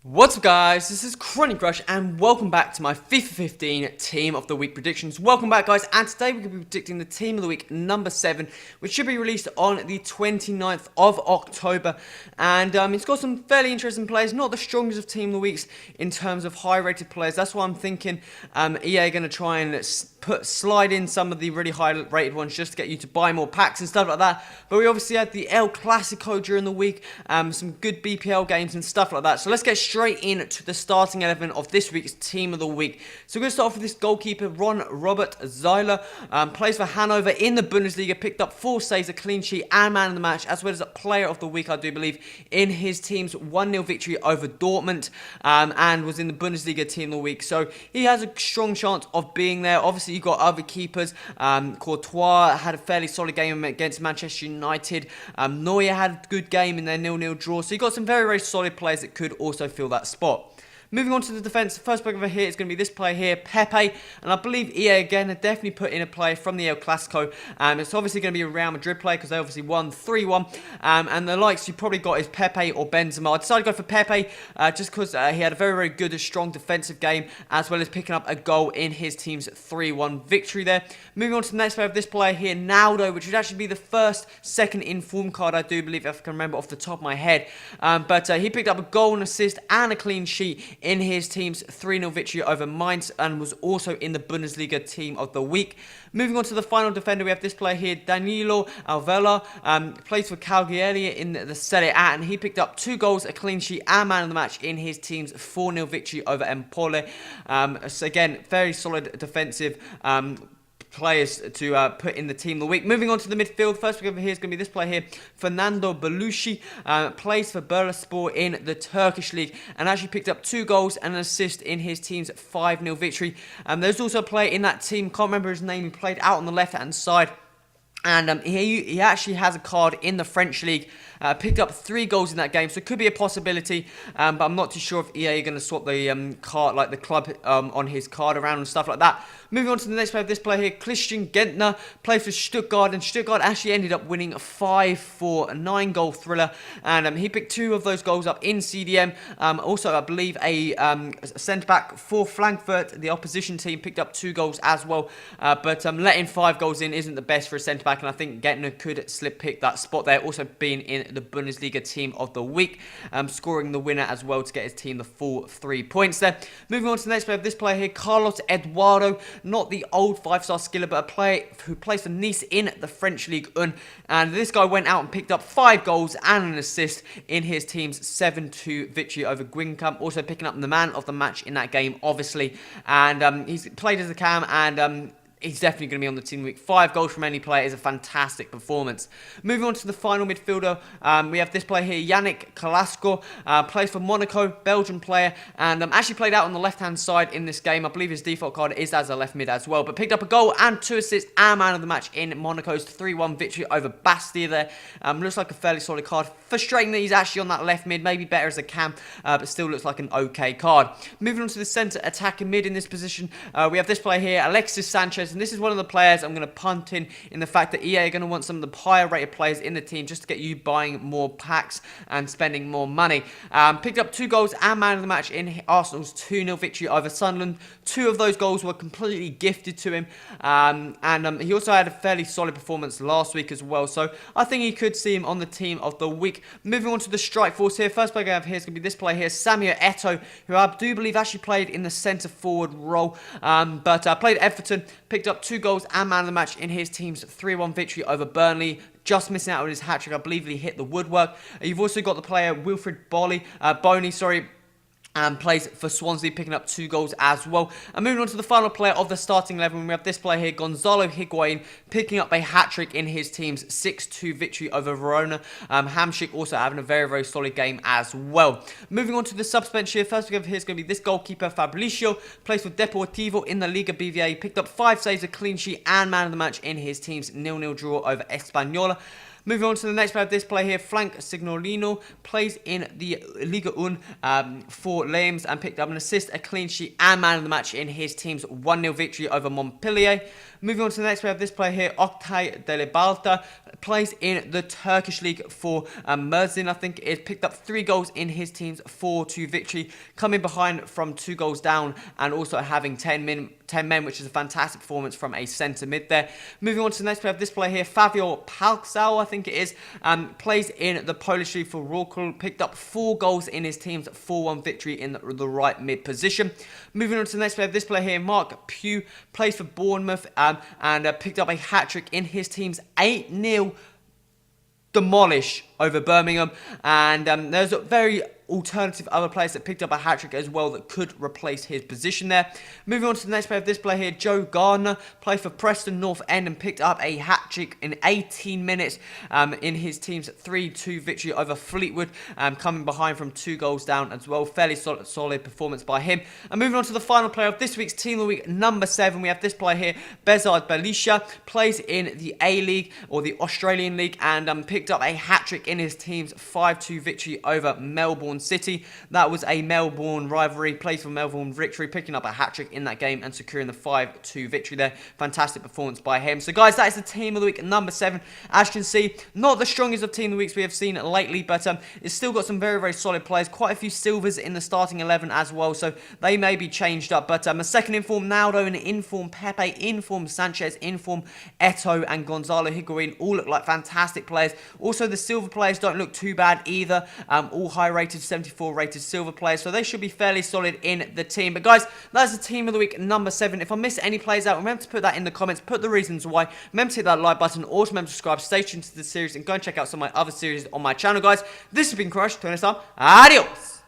What's up guys, this is Chronic Rush and welcome back to my FIFA 15 Team of the Week predictions. Welcome back guys, and today we're going to be predicting the Team of the Week number 7, which should be released on the 29th of October. And it's got some fairly interesting players, not the strongest of Team of the Weeks in terms of high rated players. That's why I'm thinking EA are going to try and slide in some of the really high rated ones just to get you to buy more packs and stuff like that. But we obviously had the El Clasico during the week, some good BPL games and stuff like that. So let's get straight into the starting 11 of this week's Team of the Week. So we're going to start off with this goalkeeper, Ron Robert Zeiler. Plays for Hanover in the Bundesliga, picked up 4 saves, a clean sheet and man of the match, as well as a player of the week, I do believe, in his team's 1-0 victory over Dortmund, and was in the Bundesliga Team of the Week. So he has a strong chance of being there. Obviously, you've got other keepers. Courtois had a fairly solid game against Manchester United. Neuer had a good game in their 0-0 draw. So you've got some very, very solid players that could also fill that spot. Moving on to the defence, the first player over here is going to be this player here, Pepe. And I believe EA again have definitely put in a player from the El Clasico. It's obviously going to be a Real Madrid player because they obviously won 3-1. And the likes you probably got is Pepe or Benzema. I decided to go for Pepe just because he had a very, very good, strong defensive game, as well as picking up a goal in his team's 3-1 victory there. Moving on to the next player of this player here, Naldo, which would actually be the second inform card, I do believe, if I can remember off the top of my head. But he picked up a goal, an assist, and a clean sheet in his team's 3-0 victory over Mainz, and was also in the Bundesliga Team of the Week. Moving on to the final defender, we have this player here, Danilo Alvela. Plays for Cagliari in the Serie A, and he picked up 2 goals, a clean sheet, and man of the match in his team's 4-0 victory over Empoli. So again, very solid defensive players to put in the Team of the Week. Moving on to the midfield, first pick over here is going to be this player here, Fernando Belushi. Plays for Bursaspor in the Turkish League, and actually picked up 2 goals and an assist in his team's 5-0 victory. There's also a player in that team, can't remember his name, he played out on the left hand side. And he actually has a card in the French League. Picked up 3 goals in that game, so it could be a possibility. But I'm not too sure if EA are going to swap the card, like the club on his card around and stuff like that. Moving on to the next player, this player here, Christian Gentner, plays for Stuttgart, and Stuttgart actually ended up winning 5-4, a 9-goal thriller. And he picked 2 of those goals up in CDM. Also, I believe a centre-back for Frankfurt, the opposition team, picked up 2 goals as well. But letting 5 goals in isn't the best for a centre-back, and I think Gentner could pick that spot there. Also being in the Bundesliga Team of the Week, scoring the winner as well to get his team the full 3 points there. Moving on to the next player, this player here, Carlos Eduardo, not the old 5-star skiller, but a player who plays for Nice in the French League 1, and this guy went out and picked up 5 goals and an assist in his team's 7-2 victory over Guingamp, also picking up the man of the match in that game, obviously. And he's played as a cam, and he's definitely going to be on the Team of the Week. 5 goals from any player is a fantastic performance. Moving on to the final midfielder, we have this player here, Yannick Carrasco. Plays for Monaco, Belgian player, and actually played out on the left-hand side in this game. I believe his default card is as a left mid as well, but picked up a goal and 2 assists and man of the match in Monaco's 3-1 victory over Bastia there. Looks like a fairly solid card. Frustrating that he's actually on that left mid, maybe better as a cam, but still looks like an okay card. Moving on to the centre attacker mid in this position, we have this player here, Alexis Sanchez. And this is one of the players I'm going to punt in the fact that EA are going to want some of the higher rated players in the team just to get you buying more packs and spending more money. Picked up 2 goals and man of the match in Arsenal's 2-0 victory over Sunderland. 2 of those goals were completely gifted to him. And he also had a fairly solid performance last week as well. So I think you could see him on the Team of the Week. Moving on to the strike force here. First player I have here is going to be this player here, Samuel Eto'o, who I do believe actually played in the centre forward role. But played at Everton, picked up 2 goals and man of the match in his team's 3-1 victory over Burnley. Just missing out on his hat-trick. I believe he hit the woodwork. You've also got the player Wilfred Boney, plays for Swansea, picking up 2 goals as well. And moving on to the final player of the starting 11, we have this player here, Gonzalo Higuain, picking up a hat-trick in his team's 6-2 victory over Verona. Hamsik also having a very, very solid game as well. Moving on to the Subspecial, first we have here is going to be this goalkeeper, Fabricio, plays for Deportivo in the Liga BVA, picked up 5 saves, a clean sheet, and man of the match in his team's 0-0 draw over Espanola. Moving on to the next player, this player here, Frank Signorino, plays in the Liga 1 for Reims and picked up an assist, a clean sheet, and man of the match in his team's 1-0 victory over Montpellier. Moving on to the next, we have this player here, Oktay Delibalta, plays in the Turkish league for Mersin, I think it is. Picked up 3 goals in his team's 4-2 victory, coming behind from 2 goals down and also having 10 men, which is a fantastic performance from a centre mid there. Moving on to the next, we have this player here, Fabio Palksau, I think it is, plays in the Polish league for Rokul, picked up 4 goals in his team's 4-1 victory in the right mid position. Moving on to the next, we have this player here, Mark Pugh, plays for Bournemouth and picked up a hat-trick in his team's 8-0 demolish over Birmingham, and there's a very alternative other players that picked up a hat-trick as well that could replace his position there. Moving on to the next player of this player here, Joe Gardner, played for Preston North End and picked up a hat-trick in 18 minutes in his team's 3-2 victory over Fleetwood, coming behind from 2 goals down as well. Fairly solid performance by him. And moving on to the final player of this week's Team of the Week, number 7, we have this player here, Bezard Belisha, plays in the A-League, or the Australian League, and picked up a hat-trick in his team's 5-2 victory over Melbourne City. That was a Melbourne rivalry, plays for Melbourne victory, picking up a hat-trick in that game and securing the 5-2 victory there. Fantastic performance by him. So guys, that is the Team of the Week, number 7. As you can see, not the strongest of Team of the Weeks we have seen lately, but it's still got some very, very solid players. Quite a few silvers in the starting 11 as well, so they may be changed up. But a second inform Naldo, an inform Pepe, inform Sanchez, inform Eto'o and Gonzalo Higuain all look like fantastic players. Also, the silver players don't look too bad either. All high-rated, 74 rated silver players, so they should be fairly solid in the team. But guys, that's the Team of the Week, number 7. If I miss any players out, remember to put that in the comments, put the reasons why. Remember to hit that like button, also remember to subscribe, stay tuned to the series, and go and check out some of my other series on my channel, guys. This has been Crush, till next time, adios!